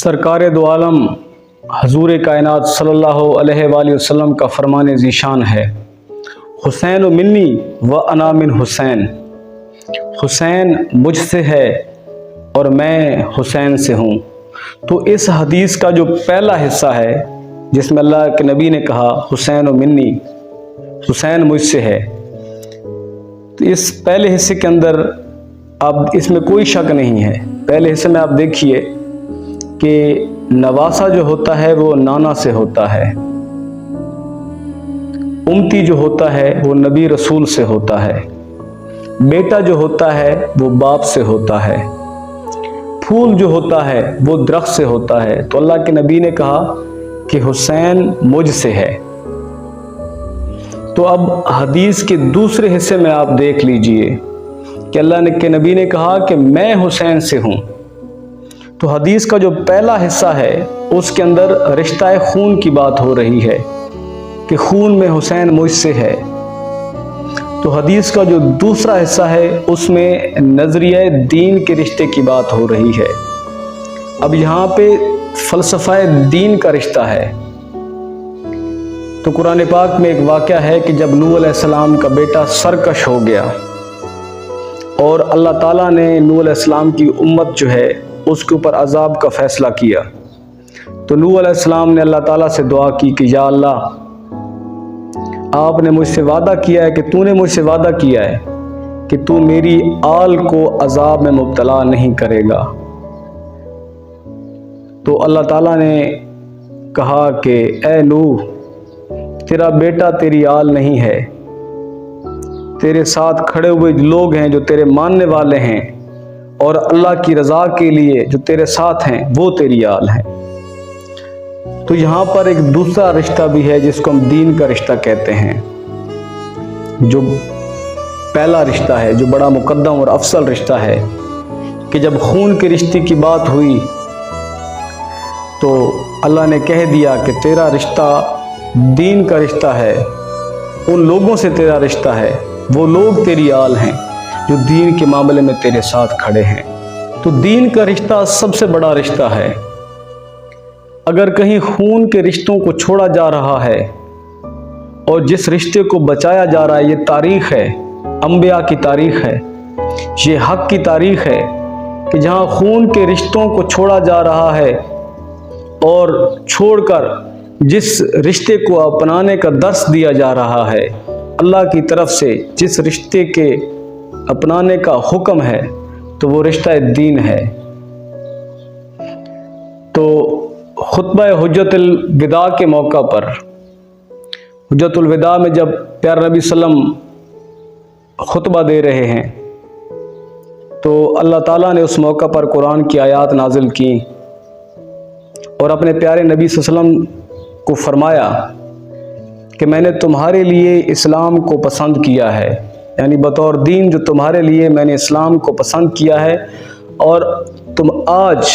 سرکار دو عالم حضور کائنات صلی اللہ علیہ وآلہ وسلم کا فرمان ذیشان ہے، حسین منی و انا من حسین، حسین مجھ سے ہے اور میں حسین سے ہوں۔ تو اس حدیث کا جو پہلا حصہ ہے جس میں اللہ کے نبی نے کہا حسین منی، حسین مجھ سے ہے، تو اس پہلے حصے کے اندر اب اس میں کوئی شک نہیں ہے۔ پہلے حصے میں آپ دیکھیے کہ نواسہ جو ہوتا ہے وہ نانا سے ہوتا ہے، امتی جو ہوتا ہے وہ نبی رسول سے ہوتا ہے، بیٹا جو ہوتا ہے وہ باپ سے ہوتا ہے، پھول جو ہوتا ہے وہ درخت سے ہوتا ہے۔ تو اللہ کے نبی نے کہا کہ حسین مجھ سے ہے۔ تو اب حدیث کے دوسرے حصے میں آپ دیکھ لیجئے کہ اللہ کے نبی نے کہا کہ میں حسین سے ہوں۔ تو حدیث کا جو پہلا حصہ ہے اس کے اندر رشتہ خون کی بات ہو رہی ہے کہ خون میں حسین مجھ سے ہے۔ تو حدیث کا جو دوسرا حصہ ہے اس میں نظریہ دین کے رشتے کی بات ہو رہی ہے۔ اب یہاں پہ فلسفہ دین کا رشتہ ہے۔ تو قرآن پاک میں ایک واقعہ ہے کہ جب نوح علیہ السلام کا بیٹا سرکش ہو گیا اور اللہ تعالیٰ نے نوح علیہ السلام کی امت جو ہے اس کے اوپر عذاب کا فیصلہ کیا، تو نوح علیہ السلام نے اللہ تعالیٰ سے دعا کی کہ یا اللہ، آپ نے مجھ سے وعدہ کیا ہے کہ تو نے مجھ سے وعدہ کیا ہے کہ تو میری آل کو عذاب میں مبتلا نہیں کرے گا۔ تو اللہ تعالیٰ نے کہا کہ اے نوح، تیرا بیٹا تیری آل نہیں ہے، تیرے ساتھ کھڑے ہوئے لوگ ہیں جو تیرے ماننے والے ہیں اور اللہ کی رضا کے لیے جو تیرے ساتھ ہیں وہ تیری آل ہیں۔ تو یہاں پر ایک دوسرا رشتہ بھی ہے جس کو ہم دین کا رشتہ کہتے ہیں، جو پہلا رشتہ ہے، جو بڑا مقدم اور افضل رشتہ ہے کہ جب خون کے رشتے کی بات ہوئی تو اللہ نے کہہ دیا کہ تیرا رشتہ دین کا رشتہ ہے، ان لوگوں سے تیرا رشتہ ہے، وہ لوگ تیری آل ہیں جو دین کے معاملے میں تیرے ساتھ کھڑے ہیں۔ تو دین کا رشتہ سب سے بڑا رشتہ ہے۔ اگر کہیں خون کے رشتوں کو چھوڑا جا رہا ہے اور جس رشتے کو بچایا جا رہا ہے، یہ تاریخ ہے، انبیاء کی تاریخ ہے، یہ حق کی تاریخ ہے کہ جہاں خون کے رشتوں کو چھوڑا جا رہا ہے اور چھوڑ کر جس رشتے کو اپنانے کا درس دیا جا رہا ہے، اللہ کی طرف سے جس رشتے کے اپنانے کا حکم ہے، تو وہ رشتہ دین ہے۔ تو خطبہ حجت الوداع کے موقع پر، حجت الوداع میں جب پیارے نبی صلی اللہ علیہ وسلم خطبہ دے رہے ہیں تو اللہ تعالیٰ نے اس موقع پر قرآن کی آیات نازل کی اور اپنے پیارے نبی صلی اللہ علیہ وسلم کو فرمایا کہ میں نے تمہارے لیے اسلام کو پسند کیا ہے، یعنی بطور دین جو تمہارے لیے میں نے اسلام کو پسند کیا ہے اور تم آج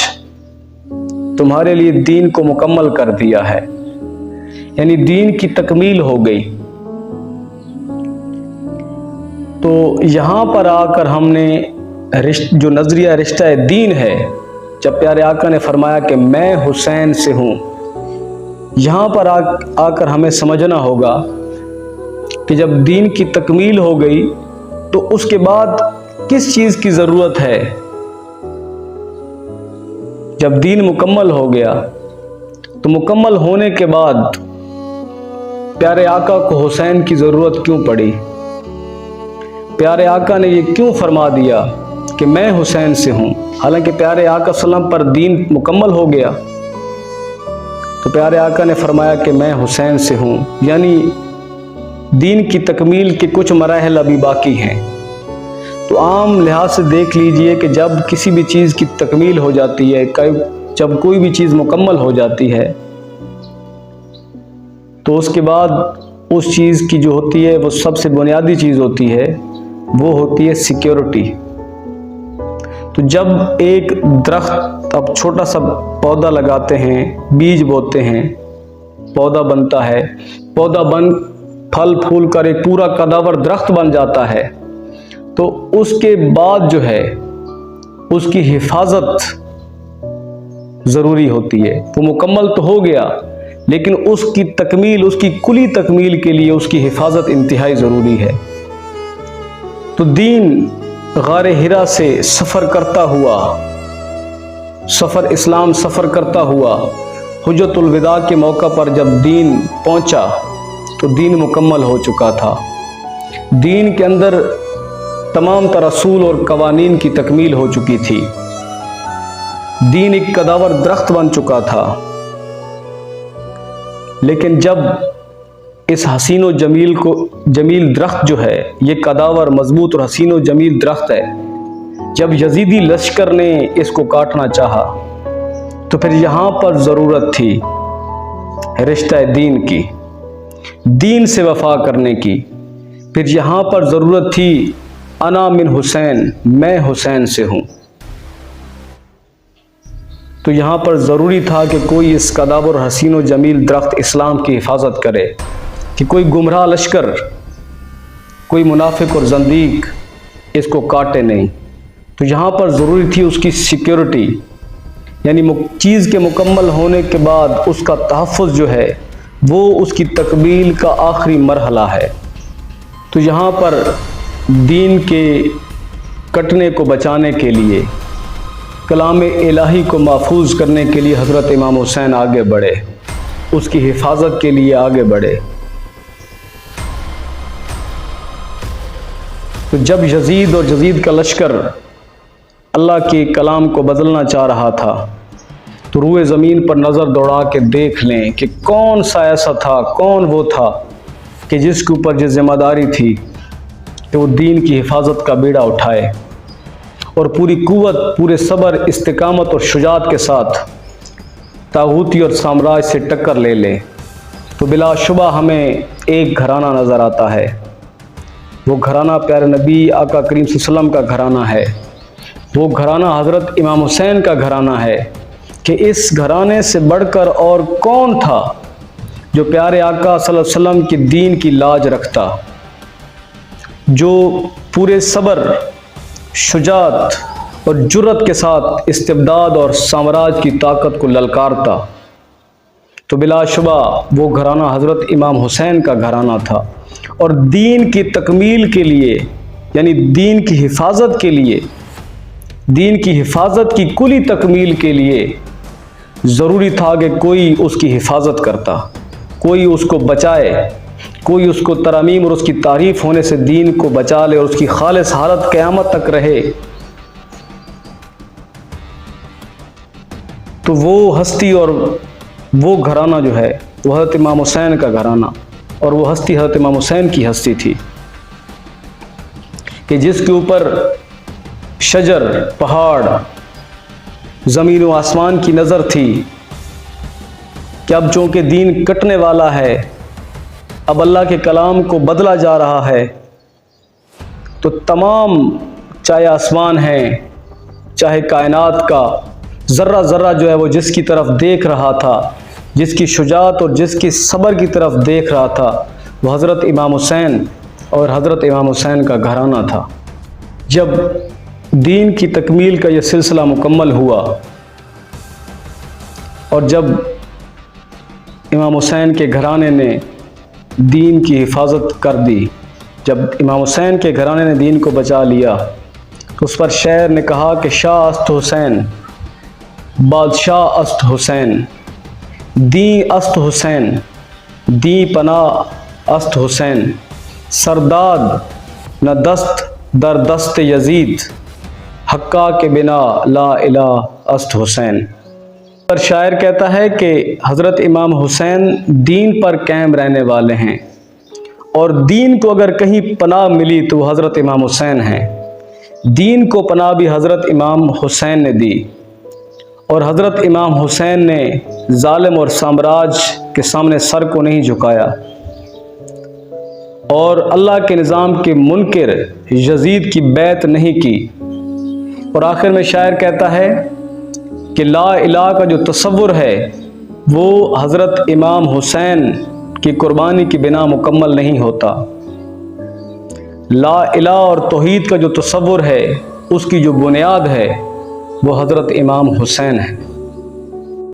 تمہارے لیے دین کو مکمل کر دیا ہے، یعنی دین کی تکمیل ہو گئی۔ تو یہاں پر آ کر ہم نے جو نظریہ رشتہ دین ہے، جب پیارے آقا نے فرمایا کہ میں حسین سے ہوں، یہاں پر آ کر ہمیں سمجھنا ہوگا کہ جب دین کی تکمیل ہو گئی تو اس کے بعد کس چیز کی ضرورت ہے؟ جب دین مکمل ہو گیا تو مکمل ہونے کے بعد پیارے آقا کو حسین کی ضرورت کیوں پڑی؟ پیارے آقا نے یہ کیوں فرما دیا کہ میں حسین سے ہوں، حالانکہ پیارے آقا صلی اللہ علیہ وسلم پر دین مکمل ہو گیا؟ تو پیارے آقا نے فرمایا کہ میں حسین سے ہوں، یعنی دین کی تکمیل کے کچھ مراحل ابھی باقی ہیں۔ تو عام لحاظ سے دیکھ لیجئے کہ جب کسی بھی چیز کی تکمیل ہو جاتی ہے، جب کوئی بھی چیز مکمل ہو جاتی ہے تو اس کے بعد اس چیز کی جو ہوتی ہے وہ سب سے بنیادی چیز ہوتی ہے، وہ ہوتی ہے سیکیورٹی۔ تو جب ایک درخت، اب چھوٹا سا پودا لگاتے ہیں، بیج بوتے ہیں، پودا بنتا ہے، پودا بن پھل پھول کر ایک پورا قداور درخت بن جاتا ہے، تو اس کے بعد جو ہے اس کی حفاظت ضروری ہوتی ہے۔ وہ مکمل تو ہو گیا لیکن اس کی تکمیل، اس کی کلی تکمیل کے لیے اس کی حفاظت انتہائی ضروری ہے۔ تو دین غار حرا سے سفر کرتا ہوا، اسلام سفر کرتا ہوا، حجت الوداع کے موقع پر جب دین پہنچا تو دین مکمل ہو چکا تھا۔ دین کے اندر تمام تر اصول اور قوانین کی تکمیل ہو چکی تھی۔ دین ایک قداور درخت بن چکا تھا۔ لیکن جب اس حسین و جمیل درخت جو ہے، یہ قداور مضبوط اور حسین و جمیل درخت ہے، جب یزیدی لشکر نے اس کو کاٹنا چاہا تو پھر یہاں پر ضرورت تھی رشتہ دین کی، دین سے وفا کرنے کی۔ پھر یہاں پر ضرورت تھی انا من حسین، میں حسین سے ہوں۔ تو یہاں پر ضروری تھا کہ کوئی اس قداور اور حسین و جمیل درخت اسلام کی حفاظت کرے، کہ کوئی گمراہ لشکر، کوئی منافق اور زندیق اس کو کاٹے نہیں۔ تو یہاں پر ضروری تھی اس کی سیکیورٹی، یعنی چیز کے مکمل ہونے کے بعد اس کا تحفظ جو ہے وہ اس کی تکمیل کا آخری مرحلہ ہے۔ تو یہاں پر دین کے کٹنے کو بچانے کے لیے، کلام الہی کو محفوظ کرنے کے لیے حضرت امام حسین آگے بڑھے، اس کی حفاظت کے لیے آگے بڑھے۔ تو جب یزید اور یزید کا لشکر اللہ کے کلام کو بدلنا چاہ رہا تھا تو روئے زمین پر نظر دوڑا کے دیکھ لیں کہ کون سا ایسا تھا، کون وہ تھا کہ جس کے اوپر یہ ذمہ داری تھی کہ وہ دین کی حفاظت کا بیڑا اٹھائے اور پوری قوت، پورے صبر، استقامت اور شجاعت کے ساتھ طاغوتی اور سامراج سے ٹکر لے لے۔ تو بلا شبہ ہمیں ایک گھرانہ نظر آتا ہے، وہ گھرانہ پیارے نبی آقا کریم صلی اللہ علیہ وسلم کا گھرانہ ہے، وہ گھرانہ حضرت امام حسین کا گھرانہ ہے کہ اس گھرانے سے بڑھ کر اور کون تھا جو پیارے آقا صلی اللہ علیہ وسلم کے دین کی لاج رکھتا، جو پورے صبر، شجاعت اور جرأت کے ساتھ استبداد اور سامراج کی طاقت کو للکارتا۔ تو بلا شبہ وہ گھرانہ حضرت امام حسین کا گھرانہ تھا، اور دین کی تکمیل کے لیے، یعنی دین کی حفاظت کے لیے، دین کی حفاظت کی کلی تکمیل کے لیے ضروری تھا کہ کوئی اس کی حفاظت کرتا، کوئی اس کو بچائے، کوئی اس کو ترمیم اور اس کی تعریف ہونے سے دین کو بچا لے اور اس کی خالص حالت قیامت تک رہے۔ تو وہ ہستی اور وہ گھرانہ جو ہے وہ حضرت امام حسین کا گھرانہ، اور وہ ہستی حضرت امام حسین کی ہستی تھی کہ جس کے اوپر شجر، پہاڑ، زمین و آسمان کی نظر تھی کہ اب چونکہ دین کٹنے والا ہے، اب اللہ کے کلام کو بدلا جا رہا ہے، تو تمام چاہے آسمان ہیں، چاہے کائنات کا ذرہ ذرہ جو ہے وہ جس کی طرف دیکھ رہا تھا، جس کی شجاعت اور جس کی صبر کی طرف دیکھ رہا تھا، وہ حضرت امام حسین اور حضرت امام حسین کا گھرانہ تھا۔ جب دین کی تکمیل کا یہ سلسلہ مکمل ہوا اور جب امام حسین کے گھرانے نے دین کی حفاظت کر دی، جب امام حسین کے گھرانے نے دین کو بچا لیا، تو اس پر شاعر نے کہا کہ شاہ است حسین، بادشاہ است حسین، دین است حسین، دین پناہ است حسین، سرداد نہ دست در دست یزید، حقا کے بنا لا الہ است حسین۔ پر شاعر کہتا ہے کہ حضرت امام حسین دین پر قائم رہنے والے ہیں، اور دین کو اگر کہیں پناہ ملی تو وہ حضرت امام حسین ہیں۔ دین کو پناہ بھی حضرت امام حسین نے دی، اور حضرت امام حسین نے ظالم اور سامراج کے سامنے سر کو نہیں جھکایا، اور اللہ کے نظام کے منکر یزید کی بیعت نہیں کی۔ اور آخر میں شاعر کہتا ہے کہ لا الہ کا جو تصور ہے وہ حضرت امام حسین کی قربانی کی بنا مکمل نہیں ہوتا۔ لا الہ اور توحید کا جو تصور ہے اس کی جو بنیاد ہے وہ حضرت امام حسین ہے۔